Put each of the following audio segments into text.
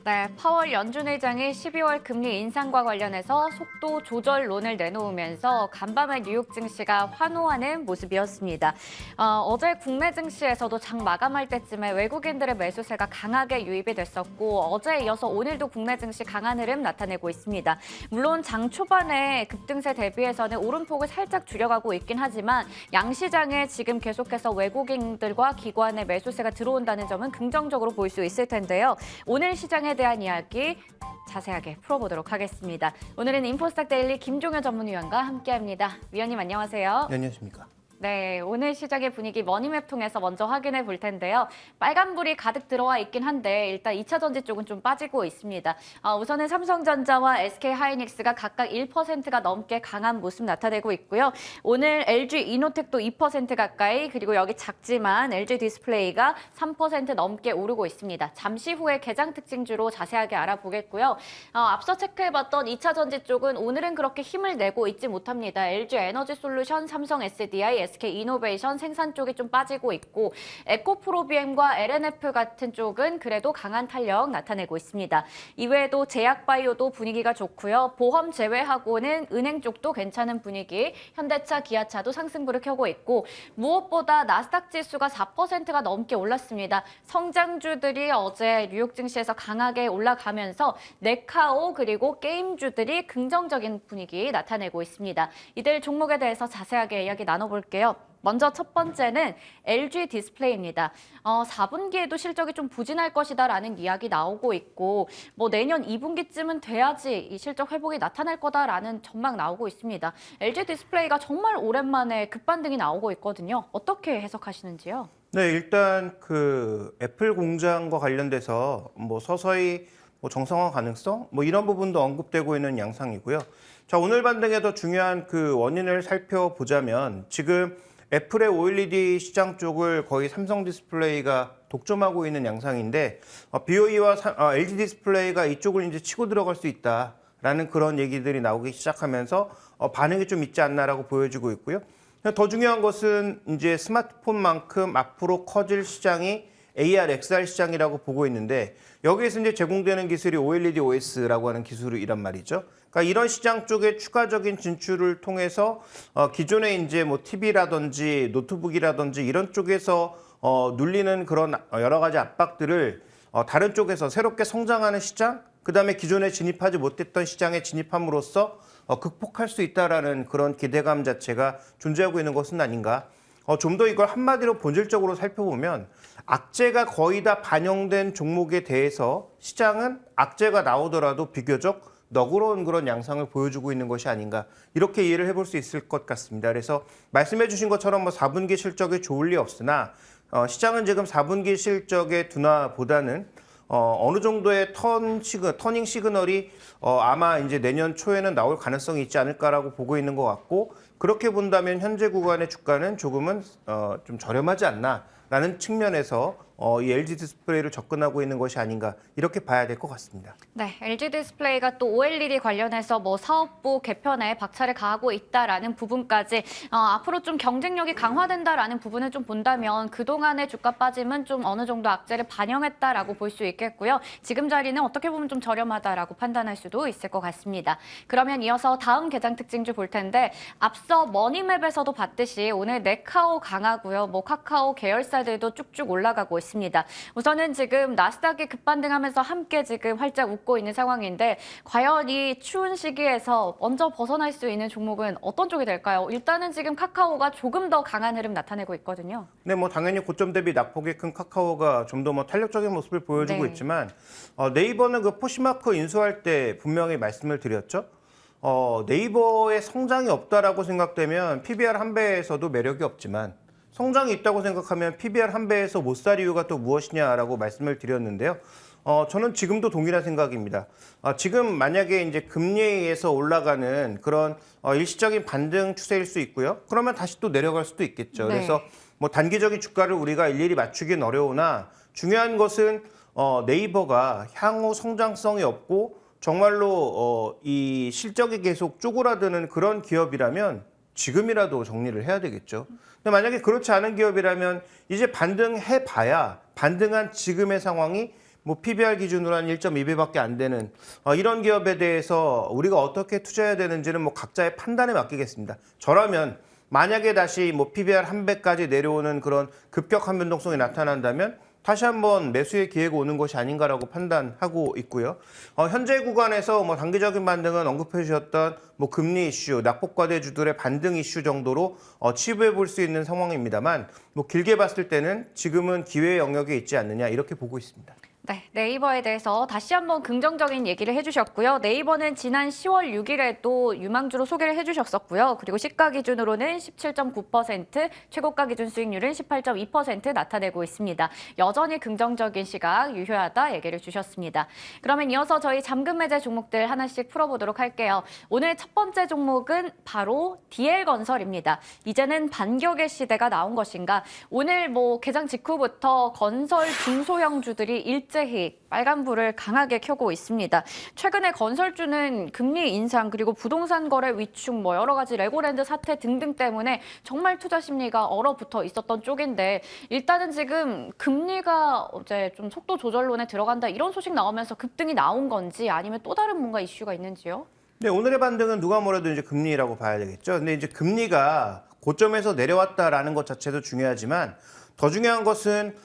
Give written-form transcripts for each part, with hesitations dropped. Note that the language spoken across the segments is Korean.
네, 파월 연준 의장이 12월 금리 인상과 관련해서 속도 조절론을 내놓으면서 간밤에 뉴욕 증시가 환호하는 모습이었습니다. 어제 국내 증시에서도 장 마감할 때쯤에 외국인들의 매수세가 강하게 유입이 됐었고 어제에 이어서 오늘도 국내 증시 강한 흐름 나타내고 있습니다. 물론 장 초반에 급등세 대비해서는 오름폭을 살짝 줄여가고 있긴 하지만 양시장에 지금 계속해서 외국인들과 기관의 매수세가 들어온다는 점은 긍정적으로 볼 수 있을 텐데요. 오늘 시장에 대한 이야기 자세하게 풀어보도록 하겠습니다. 오늘은 인포스탁 데일리 김종현 전문위원과 함께합니다. 위원님 안녕하세요. 네, 안녕하십니까. 네, 오늘 시장의 분위기 머니맵 통해서 먼저 확인해 볼 텐데요. 빨간불이 가득 들어와 있긴 한데 일단 2차 전지 쪽은 좀 빠지고 있습니다. 우선은 삼성전자와 SK하이닉스가 각각 1%가 넘게 강한 모습 나타내고 있고요. 오늘 LG이노텍도 2% 가까이 그리고 여기 작지만 LG디스플레이가 3% 넘게 오르고 있습니다. 잠시 후에 개장 특징주로 자세하게 알아보겠고요. 앞서 체크해봤던 2차 전지 쪽은 오늘은 그렇게 힘을 내고 있지 못합니다. LG에너지솔루션, 삼성SDI, SK이노베이션 생산 쪽이 좀 빠지고 있고 에코프로비엠과 LNF 같은 쪽은 그래도 강한 탄력 나타내고 있습니다. 이외에도 제약바이오도 분위기가 좋고요. 보험 제외하고는 은행 쪽도 괜찮은 분위기, 현대차, 기아차도 상승부를 켜고 있고 무엇보다 나스닥 지수가 4%가 넘게 올랐습니다. 성장주들이 어제 뉴욕 증시에서 강하게 올라가면서 네카오 그리고 게임주들이 긍정적인 분위기 나타내고 있습니다. 이들 종목에 대해서 자세하게 이야기 나눠볼게요. 먼저 첫 번째는 LG 디스플레이입니다. 4분기에도 실적이 좀 부진할 것이다라는 이야기 나오고 있고 내년 2분기쯤은 돼야지 이 실적 회복이 나타날 거다라는 전망 나오고 있습니다. LG 디스플레이가 정말 오랜만에 급반등이 나오고 있거든요. 어떻게 해석하시는지요? 네, 일단 그 애플 공장과 관련돼서 서서히 정상화 가능성 이런 부분도 언급되고 있는 양상이고요. 자, 오늘 반등에 더 중요한 그 원인을 살펴보자면 지금 애플의 OLED 시장 쪽을 거의 삼성 디스플레이가 독점하고 있는 양상인데 BOE와 LG 디스플레이가 이쪽을 이제 치고 들어갈 수 있다라는 그런 얘기들이 나오기 시작하면서 반응이 좀 있지 않나라고 보여지고 있고요. 더 중요한 것은 이제 스마트폰만큼 앞으로 커질 시장이 AR, XR 시장이라고 보고 있는데 여기에서 이제 제공되는 기술이 OLED OS라고 하는 기술이란 말이죠. 그러니까 이런 시장 쪽에 추가적인 진출을 통해서 기존의 이제 TV라든지 노트북이라든지 이런 쪽에서 눌리는 그런 여러 가지 압박들을 다른 쪽에서 새롭게 성장하는 시장, 그다음에 기존에 진입하지 못했던 시장에 진입함으로써 극복할 수 있다라는 그런 기대감 자체가 존재하고 있는 것은 아닌가. 좀 더 이걸 한마디로 본질적으로 살펴보면 악재가 거의 다 반영된 종목에 대해서 시장은 악재가 나오더라도 비교적 너그러운 그런 양상을 보여주고 있는 것이 아닌가 이렇게 이해를 해볼 수 있을 것 같습니다. 그래서 말씀해 주신 것처럼 4분기 실적이 좋을 리 없으나 시장은 지금 4분기 실적의 둔화보다는 어느 정도의 터닝 시그널이 아마 이제 내년 초에는 나올 가능성이 있지 않을까라고 보고 있는 것 같고 그렇게 본다면 현재 구간의 주가는 조금은 좀 저렴하지 않나라는 측면에서 이 LG 디스플레이를 접근하고 있는 것이 아닌가 이렇게 봐야 될 것 같습니다. 네, LG 디스플레이가 또 OLED 관련해서 사업부 개편에 박차를 가하고 있다라는 부분까지 앞으로 좀 경쟁력이 강화된다라는 부분을 좀 본다면 그동안의 주가 빠짐은 좀 어느 정도 악재를 반영했다라고 볼 수 있겠고요. 지금 자리는 어떻게 보면 좀 저렴하다라고 판단할 수도 있을 것 같습니다. 그러면 이어서 다음 개장 특징주 볼 텐데 앞서 머니맵에서도 봤듯이 오늘 네카오 강하고요. 카카오 계열사들도 쭉쭉 올라가고 있습니다. 우선은 지금 나스닥이 급반등하면서 함께 지금 활짝 웃고 있는 상황인데 과연 이 추운 시기에서 먼저 벗어날 수 있는 종목은 어떤 쪽이 될까요? 일단은 지금 카카오가 조금 더 강한 흐름 나타내고 있거든요. 네, 당연히 고점 대비 낙폭이 큰 카카오가 좀 더 탄력적인 모습을 보여주고 네. 있지만 네이버는 그 포시마크 인수할 때 분명히 말씀을 드렸죠. 네이버의 성장이 없다라고 생각되면 PBR 한 배에서도 매력이 없지만 성장이 있다고 생각하면 PBR 한 배에서 못 살 이유가 또 무엇이냐라고 말씀을 드렸는데요. 저는 지금도 동일한 생각입니다. 지금 만약에 이제 금리에 의해서 올라가는 그런 일시적인 반등 추세일 수 있고요. 그러면 다시 또 내려갈 수도 있겠죠. 네. 그래서 단기적인 주가를 우리가 일일이 맞추기는 어려우나 중요한 것은 네이버가 향후 성장성이 없고 정말로 이 실적이 계속 쪼그라드는 그런 기업이라면 지금이라도 정리를 해야 되겠죠. 근데 만약에 그렇지 않은 기업이라면 이제 반등해봐야 반등한 지금의 상황이 뭐 PBR 기준으로 한 1.2배밖에 안 되는 이런 기업에 대해서 우리가 어떻게 투자해야 되는지는 뭐 각자의 판단에 맡기겠습니다. 저라면 만약에 다시 뭐 PBR 1배까지 내려오는 그런 급격한 변동성이 나타난다면 다시 한번 매수의 기회가 오는 것이 아닌가라고 판단하고 있고요. 현재 구간에서 뭐 단기적인 반등은 언급해 주셨던 뭐 금리 이슈, 낙폭과대주들의 반등 이슈 정도로 치부해 볼 수 있는 상황입니다만 뭐 길게 봤을 때는 지금은 기회의 영역에 있지 않느냐 이렇게 보고 있습니다. 네, 네이버에 대해서 다시 한번 긍정적인 얘기를 해주셨고요. 네이버는 지난 10월 6일에도 유망주로 소개를 해주셨었고요. 그리고 시가 기준으로는 17.9%, 최고가 기준 수익률은 18.2% 나타내고 있습니다. 여전히 긍정적인 시각 유효하다 얘기를 주셨습니다. 그러면 이어서 저희 잠금 매제 종목들 하나씩 풀어보도록 할게요. 오늘 첫 번째 종목은 바로 DL건설입니다. 이제는 반격의 시대가 나온 것인가? 오늘 뭐 개장 직후부터 건설 중소형주들이 일제히 빨간불을 강하게 켜고 있습니다. 최근에 건설주는 금리 인상 그리고 부동산 거래 위축 뭐 여러 가지 레고랜드 사태 등등 때문에 정말 투자 심리가 얼어붙어 있었던 쪽인데 일단은 지금 금리가 어제 좀 속도 조절론에 들어간다 이런 소식 나오면서 급등이 나온 건지 아니면 또 다른 뭔가 이슈가 있는지요? 네, 오늘의 반등은 누가 뭐래도 이제 금리라고 봐야 되겠죠. 근데 이제 금리가 고점에서 내려왔다라는 것 자체도 중요하지만 더 중요한 것은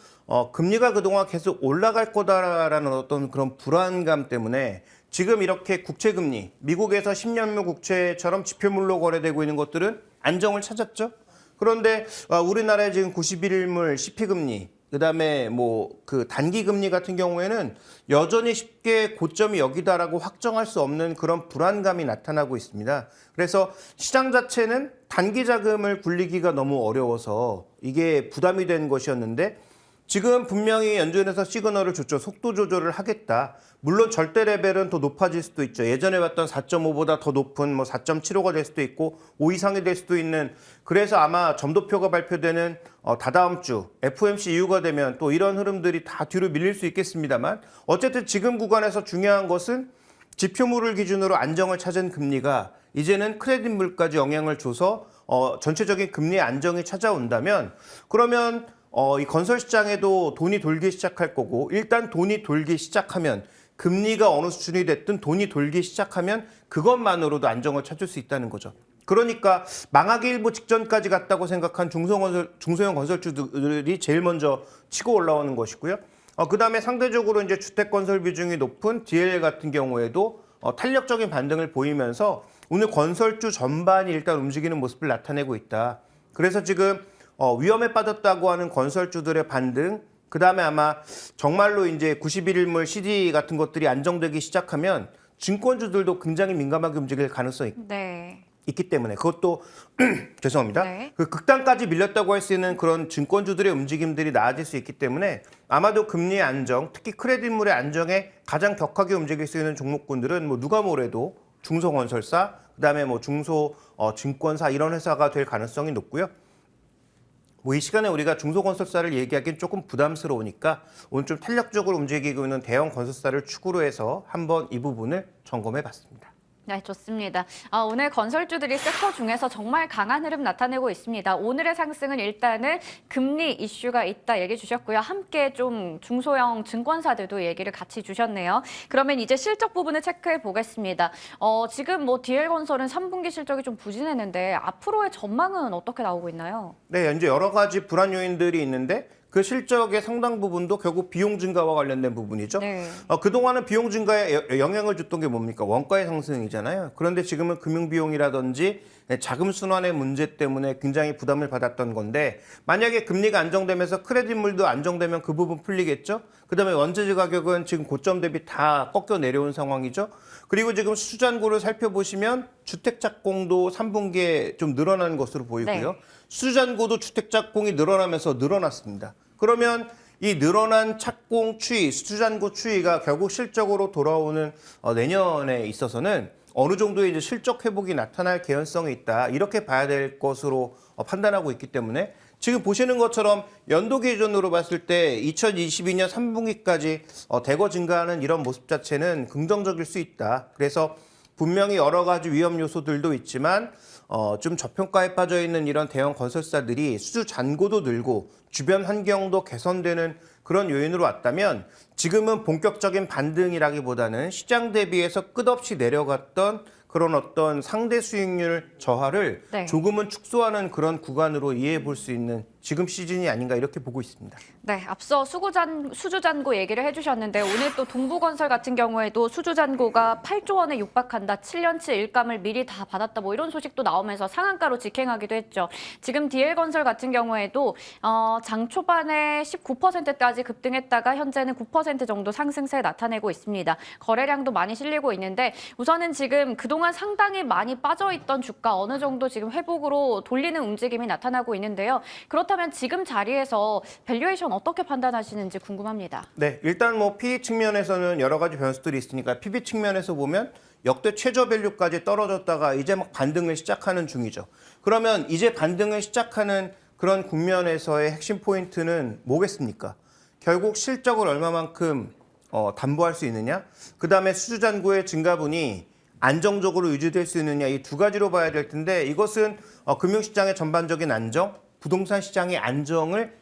금리가 그동안 계속 올라갈 거다라는 어떤 그런 불안감 때문에 지금 이렇게 국채금리, 미국에서 10년물 국채처럼 지표물로 거래되고 있는 것들은 안정을 찾았죠. 그런데 우리나라의 지금 91일물 CP금리, 그다음에 뭐 그 단기금리 같은 경우에는 여전히 쉽게 고점이 여기다라고 확정할 수 없는 그런 불안감이 나타나고 있습니다. 그래서 시장 자체는 단기 자금을 굴리기가 너무 어려워서 이게 부담이 된 것이었는데 지금 분명히 연준에서 시그널을 줬죠. 속도 조절을 하겠다. 물론 절대 레벨은 더 높아질 수도 있죠. 예전에 봤던 4.5보다 더 높은 뭐 4.75가 될 수도 있고 5 이상이 될 수도 있는 그래서 아마 점도표가 발표되는 다다음 주 FOMC 이후가 되면 또 이런 흐름들이 다 뒤로 밀릴 수 있겠습니다만 어쨌든 지금 구간에서 중요한 것은 지표물을 기준으로 안정을 찾은 금리가 이제는 크레딧물까지 영향을 줘서 전체적인 금리의 안정이 찾아온다면 그러면 이 건설 시장에도 돈이 돌기 시작할 거고 일단 돈이 돌기 시작하면 금리가 어느 수준이 됐든 돈이 돌기 시작하면 그것만으로도 안정을 찾을 수 있다는 거죠. 그러니까 망하기 일보 직전까지 갔다고 생각한 중소형 건설주들이 제일 먼저 치고 올라오는 것이고요. 그다음에 상대적으로 이제 주택 건설 비중이 높은 DL 같은 경우에도 탄력적인 반등을 보이면서 오늘 건설주 전반이 일단 움직이는 모습을 나타내고 있다. 그래서 지금 위험에 빠졌다고 하는 건설주들의 반등, 그 다음에 아마 정말로 이제 91일물 CD 같은 것들이 안정되기 시작하면 증권주들도 굉장히 민감하게 움직일 가능성이 있기 때문에 그것도 죄송합니다. 네. 그 극단까지 밀렸다고 할 수 있는 그런 증권주들의 움직임들이 나아질 수 있기 때문에 아마도 금리의 안정, 특히 크레딧물의 안정에 가장 격하게 움직일 수 있는 종목군들은 뭐 누가 뭐래도 중소건설사, 그다음에 뭐 중소 증권사 이런 회사가 될 가능성이 높고요. 뭐 이 시간에 우리가 중소건설사를 얘기하기엔 조금 부담스러우니까 오늘 좀 탄력적으로 움직이고 있는 대형 건설사를 축으로 해서 한번 이 부분을 점검해 봤습니다. 네, 좋습니다. 오늘 건설주들이 섹터 중에서 정말 강한 흐름 나타내고 있습니다. 오늘의 상승은 일단은 금리 이슈가 있다 얘기 주셨고요. 함께 좀 중소형 증권사들도 얘기를 같이 주셨네요. 그러면 이제 실적 부분을 체크해 보겠습니다. 지금 뭐 DL건설은 3분기 실적이 좀 부진했는데 앞으로의 전망은 어떻게 나오고 있나요? 네, 이제 여러 가지 불안 요인들이 있는데 그 실적의 상당 부분도 결국 비용 증가와 관련된 부분이죠. 네. 그동안은 비용 증가에 영향을 줬던 게 뭡니까? 원가의 상승이잖아요. 그런데 지금은 금융비용이라든지 자금 순환의 문제 때문에 굉장히 부담을 받았던 건데 만약에 금리가 안정되면서 크레딧물도 안정되면 그 부분 풀리겠죠. 그다음에 원재재 가격은 지금 고점 대비 다 꺾여 내려온 상황이죠. 그리고 지금 수주잔고를 살펴보시면 주택작공도 3분기에 좀 늘어난 것으로 보이고요. 네. 수주잔고도 주택작공이 늘어나면서 늘어났습니다. 그러면 이 늘어난 착공 추이, 수주잔고 추이가 결국 실적으로 돌아오는 내년에 있어서는 어느 정도의 이제 실적 회복이 나타날 개연성이 있다. 이렇게 봐야 될 것으로 판단하고 있기 때문에 지금 보시는 것처럼 연도 기준으로 봤을 때 2022년 3분기까지 대거 증가하는 이런 모습 자체는 긍정적일 수 있다. 그래서 분명히 여러 가지 위험 요소들도 있지만 좀 저평가에 빠져 있는 이런 대형 건설사들이 수주 잔고도 늘고 주변 환경도 개선되는 그런 요인으로 왔다면 지금은 본격적인 반등이라기보다는 시장 대비해서 끝없이 내려갔던 그런 어떤 상대 수익률 저하를 네. 조금은 축소하는 그런 구간으로 이해해 볼 수 있는 지금 시즌이 아닌가 이렇게 보고 있습니다. 네, 앞서 수주잔고 얘기를 해주셨는데 오늘 또 동부건설 같은 경우에도 수주잔고가 8조 원에 육박한다. 7년치 일감을 미리 다 받았다. 뭐 이런 소식도 나오면서 상한가로 직행하기도 했죠. 지금 DL건설 같은 경우에도 장 초반에 19%까지 급등했다가 현재는 9% 정도 상승세 나타내고 있습니다. 거래량도 많이 실리고 있는데 우선은 지금 그동안 상당히 많이 빠져있던 주가 어느 정도 지금 회복으로 돌리는 움직임이 나타나고 있는데요. 그렇다면 지금 자리에서 밸류에이션 어떻게 판단하시는지 궁금합니다. 네, 일단 뭐 PE 측면에서는 여러 가지 변수들이 있으니까 PB 측면에서 보면 역대 최저 밸류까지 떨어졌다가 이제 막 반등을 시작하는 중이죠. 그러면 이제 반등을 시작하는 그런 국면에서의 핵심 포인트는 뭐겠습니까? 결국 실적을 얼마만큼 담보할 수 있느냐? 그다음에 수주잔고의 증가분이 안정적으로 유지될 수 있느냐 이 두 가지로 봐야 될 텐데 이것은 금융시장의 전반적인 안정, 부동산 시장의 안정을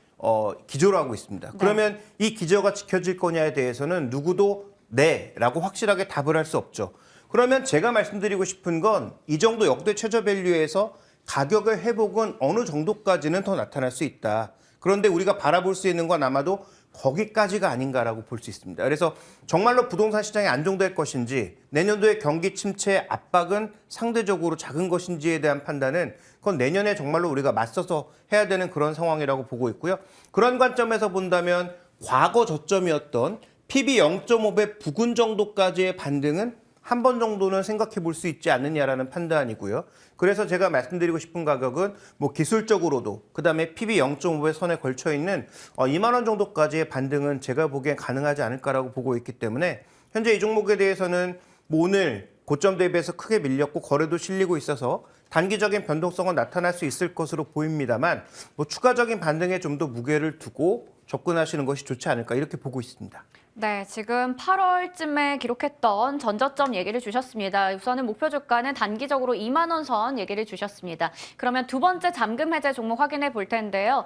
기조로 하고 있습니다. 네. 그러면 이 기조가 지켜질 거냐에 대해서는 누구도 네라고 확실하게 답을 할 수 없죠. 그러면 제가 말씀드리고 싶은 건 이 정도 역대 최저 밸류에서 가격의 회복은 어느 정도까지는 더 나타날 수 있다. 그런데 우리가 바라볼 수 있는 건 아마도 거기까지가 아닌가라고 볼 수 있습니다. 그래서 정말로 부동산 시장이 안정될 것인지 내년도의 경기 침체 압박은 상대적으로 작은 것인지에 대한 판단은 그건 내년에 정말로 우리가 맞서서 해야 되는 그런 상황이라고 보고 있고요. 그런 관점에서 본다면 과거 저점이었던 PB 0.5배 부근 정도까지의 반등은 한 번 정도는 생각해 볼 수 있지 않느냐라는 판단이고요. 그래서 제가 말씀드리고 싶은 가격은 뭐 기술적으로도 그다음에 PB 0.5배 선에 걸쳐 있는 2만 원 정도까지의 반등은 제가 보기엔 가능하지 않을까라고 보고 있기 때문에 현재 이 종목에 대해서는 뭐 오늘 고점 대비해서 크게 밀렸고 거래도 실리고 있어서 단기적인 변동성은 나타날 수 있을 것으로 보입니다만 뭐 추가적인 반등에 좀 더 무게를 두고 접근하시는 것이 좋지 않을까 이렇게 보고 있습니다. 네, 지금 8월쯤에 기록했던 전저점 얘기를 주셨습니다. 우선은 목표 주가는 단기적으로 2만 원 선 얘기를 주셨습니다. 그러면 두 번째 잠금 해제 종목 확인해 볼 텐데요.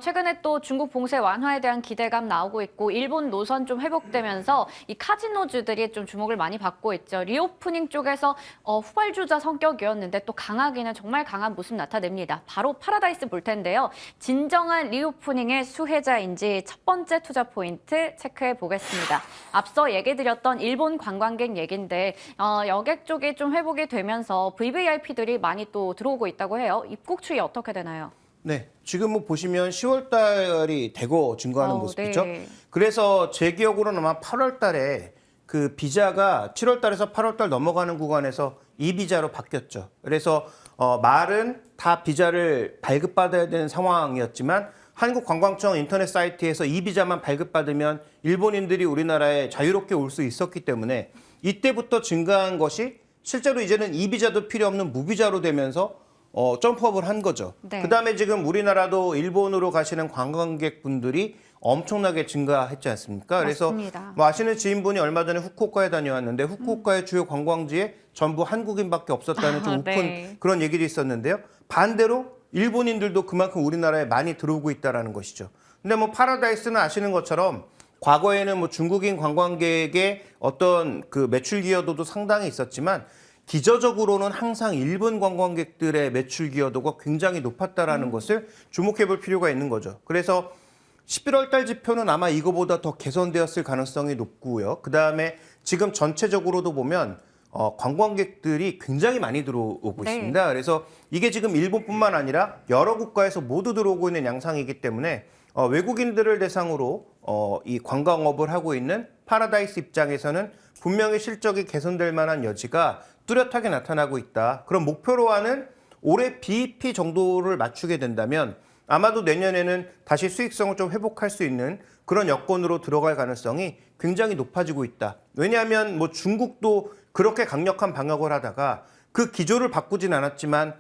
최근에 또 중국 봉쇄 완화에 대한 기대감 나오고 있고 일본 노선 좀 회복되면서 이 카지노주들이 좀 주목을 많이 받고 있죠. 리오프닝 쪽에서 후발주자 성격이었는데 또 강하기는 정말 강한 모습 나타냅니다. 바로 파라다이스 볼 텐데요. 진정한 리오프닝의 수혜자인지 첫 번째 투자 포인트 체크해 보겠습니다. 앞서 얘기드렸던 일본 관광객 얘기인데 여객 쪽이 좀 회복이 되면서 VVIP들이 많이 또 들어오고 있다고 해요. 입국 추이 어떻게 되나요? 네, 지금 뭐 보시면 10월 달이 되고 증가하는 모습이죠. 네. 그래서 제 기억으로는 아마 8월 달에 그 비자가 7월 달에서 8월 달 넘어가는 구간에서 이 비자로 바뀌었죠. 그래서 말은 다 비자를 발급받아야 되는 상황이었지만 한국관광청 인터넷 사이트에서 이 비자만 발급받으면 일본인들이 우리나라에 자유롭게 올 수 있었기 때문에 이때부터 증가한 것이 실제로 이제는 이 비자도 필요 없는 무비자로 되면서 점프업을 한 거죠. 네. 그다음에 지금 우리나라도 일본으로 가시는 관광객분들이 엄청나게 증가했지 않습니까? 그래서 맞습니다. 뭐 아시는 지인분이 얼마 전에 후쿠오카에 다녀왔는데 후쿠오카의 주요 관광지에 전부 한국인밖에 없었다는 좀 오픈 네. 그런 얘기도 있었는데요. 반대로 일본인들도 그만큼 우리나라에 많이 들어오고 있다는 것이죠. 근데 뭐 파라다이스는 아시는 것처럼 과거에는 뭐 중국인 관광객의 어떤 그 매출 기여도도 상당히 있었지만 기저적으로는 항상 일본 관광객들의 매출 기여도가 굉장히 높았다라는 것을 주목해 볼 필요가 있는 거죠. 그래서 11월 달 지표는 아마 이거보다 더 개선되었을 가능성이 높고요. 그다음에 지금 전체적으로도 보면 관광객들이 굉장히 많이 들어오고 네. 있습니다. 그래서 이게 지금 일본뿐만 아니라 여러 국가에서 모두 들어오고 있는 양상이기 때문에 외국인들을 대상으로 이 관광업을 하고 있는 파라다이스 입장에서는 분명히 실적이 개선될 만한 여지가 뚜렷하게 나타나고 있다. 그런 목표로 하는 올해 BEP 정도를 맞추게 된다면 아마도 내년에는 다시 수익성을 좀 회복할 수 있는 그런 여건으로 들어갈 가능성이 굉장히 높아지고 있다. 왜냐하면 뭐 중국도 그렇게 강력한 방역을 하다가 그 기조를 바꾸진 않았지만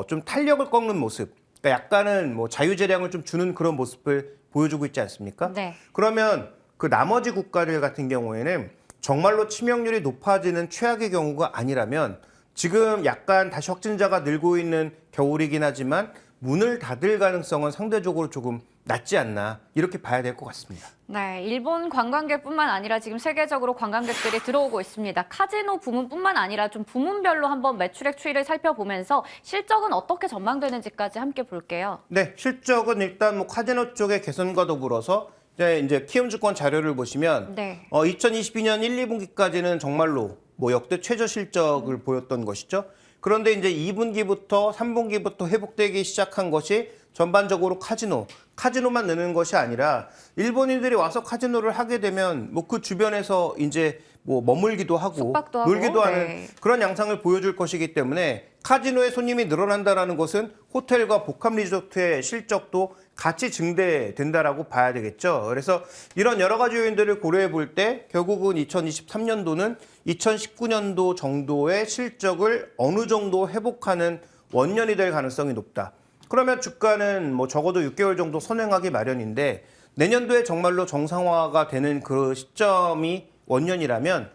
좀 탄력을 꺾는 모습, 그러니까 약간은 뭐 자유재량을 좀 주는 그런 모습을 보여주고 있지 않습니까? 네. 그러면 그 나머지 국가들 같은 경우에는 정말로 치명률이 높아지는 최악의 경우가 아니라면 지금 약간 다시 확진자가 늘고 있는 겨울이긴 하지만 문을 닫을 가능성은 상대적으로 조금 낮지 않나 이렇게 봐야 될 것 같습니다. 네, 일본 관광객뿐만 아니라 지금 세계적으로 관광객들이 들어오고 있습니다. 카지노 부문뿐만 아니라 좀 부문별로 한번 매출액 추이를 살펴보면서 실적은 어떻게 전망되는지까지 함께 볼게요. 네, 실적은 일단 뭐 카지노 쪽의 개선과 더불어서 이제 키움증권 자료를 보시면 네. 2022년 1, 2분기까지는 정말로 뭐 역대 최저 실적을 보였던 것이죠. 그런데 이제 2분기부터 3분기부터 회복되기 시작한 것이 전반적으로 카지노만 느는 것이 아니라 일본인들이 와서 카지노를 하게 되면 뭐 그 주변에서 이제 뭐 머물기도 하고 숙박도 하고, 놀기도 하는 네. 그런 양상을 보여줄 것이기 때문에 카지노의 손님이 늘어난다라는 것은 호텔과 복합 리조트의 실적도 같이 증대된다라고 봐야 되겠죠. 그래서 이런 여러 가지 요인들을 고려해 볼 때 결국은 2023년도는 2019년도 정도의 실적을 어느 정도 회복하는 원년이 될 가능성이 높다. 그러면 주가는 뭐 적어도 6개월 정도 선행하기 마련인데 내년도에 정말로 정상화가 되는 그 시점이 원년이라면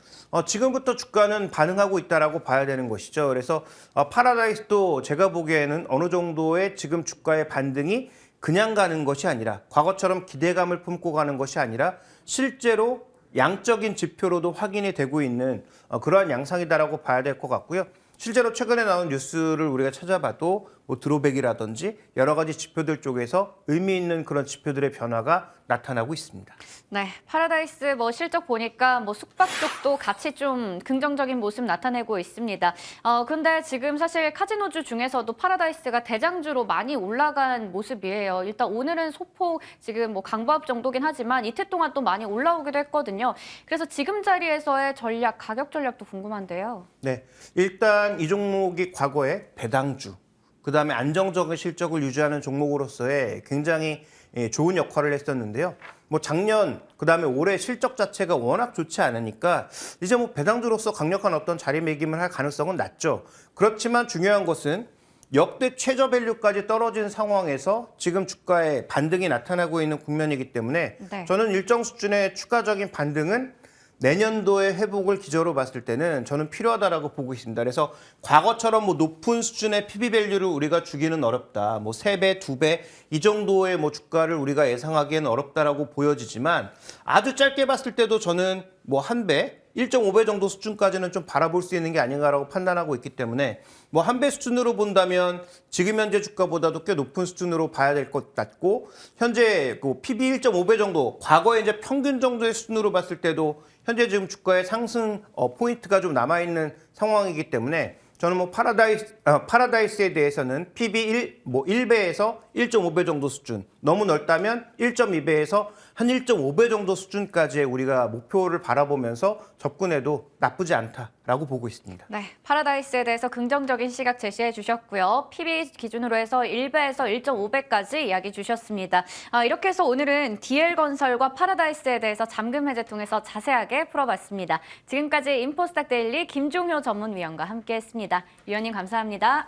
지금부터 주가는 반응하고 있다라고 봐야 되는 것이죠. 그래서 파라다이스도 제가 보기에는 어느 정도의 지금 주가의 반등이 그냥 가는 것이 아니라 과거처럼 기대감을 품고 가는 것이 아니라 실제로 양적인 지표로도 확인이 되고 있는 그러한 양상이다라고 봐야 될 것 같고요. 실제로 최근에 나온 뉴스를 우리가 찾아봐도 뭐 드로백이라든지 여러 가지 지표들 쪽에서 의미 있는 그런 지표들의 변화가 나타나고 있습니다. 네, 파라다이스 뭐 실적 보니까 뭐 숙박 쪽도 같이 좀 긍정적인 모습 나타내고 있습니다. 근데 지금 사실 카지노주 중에서도 파라다이스가 대장주로 많이 올라간 모습이에요. 일단 오늘은 소폭 지금 뭐 강보합 정도긴 하지만 이틀 동안 또 많이 올라오기도 했거든요. 그래서 지금 자리에서의 전략, 가격 전략도 궁금한데요. 네, 일단 이 종목이 과거에 배당주, 그다음에 안정적인 실적을 유지하는 종목으로서의 굉장히 좋은 역할을 했었는데요. 뭐 작년, 그다음에 올해 실적 자체가 워낙 좋지 않으니까 이제 뭐 배당주로서 강력한 어떤 자리매김을 할 가능성은 낮죠. 그렇지만 중요한 것은 역대 최저 밸류까지 떨어진 상황에서 지금 주가에 반등이 나타나고 있는 국면이기 때문에 네. 저는 일정 수준의 추가적인 반등은 내년도의 회복을 기저로 봤을 때는 저는 필요하다라고 보고 있습니다. 그래서 과거처럼 뭐 높은 수준의 PB 밸류를 우리가 주기는 어렵다. 뭐 3배, 2배 이 정도의 뭐 주가를 우리가 예상하기에는 어렵다라고 보여지지만 아주 짧게 봤을 때도 저는 뭐 1배, 1.5배 정도 수준까지는 좀 바라볼 수 있는 게 아닌가라고 판단하고 있기 때문에 뭐 1배 수준으로 본다면 지금 현재 주가보다도 꽤 높은 수준으로 봐야 될 것 같고 현재 그 PB 1.5배 정도 과거에 이제 평균 정도의 수준으로 봤을 때도 현재 지금 주가의 상승 포인트가 좀 남아있는 상황이기 때문에 저는 뭐 파라다이스에 대해서는 PB 1배에서 1.5배 정도 수준, 너무 넓다면 1.2배에서 한 1.5배 정도 수준까지의 우리가 목표를 바라보면서 접근해도 나쁘지 않다라고 보고 있습니다. 네, 파라다이스에 대해서 긍정적인 시각 제시해 주셨고요. PB 기준으로 해서 1배에서 1.5배까지 이야기 주셨습니다. 이렇게 해서 오늘은 DL건설과 파라다이스에 대해서 잠금 해제 통해서 자세하게 풀어봤습니다. 지금까지 인포스탁 데일리 김종효 전문위원과 함께했습니다. 위원님 감사합니다.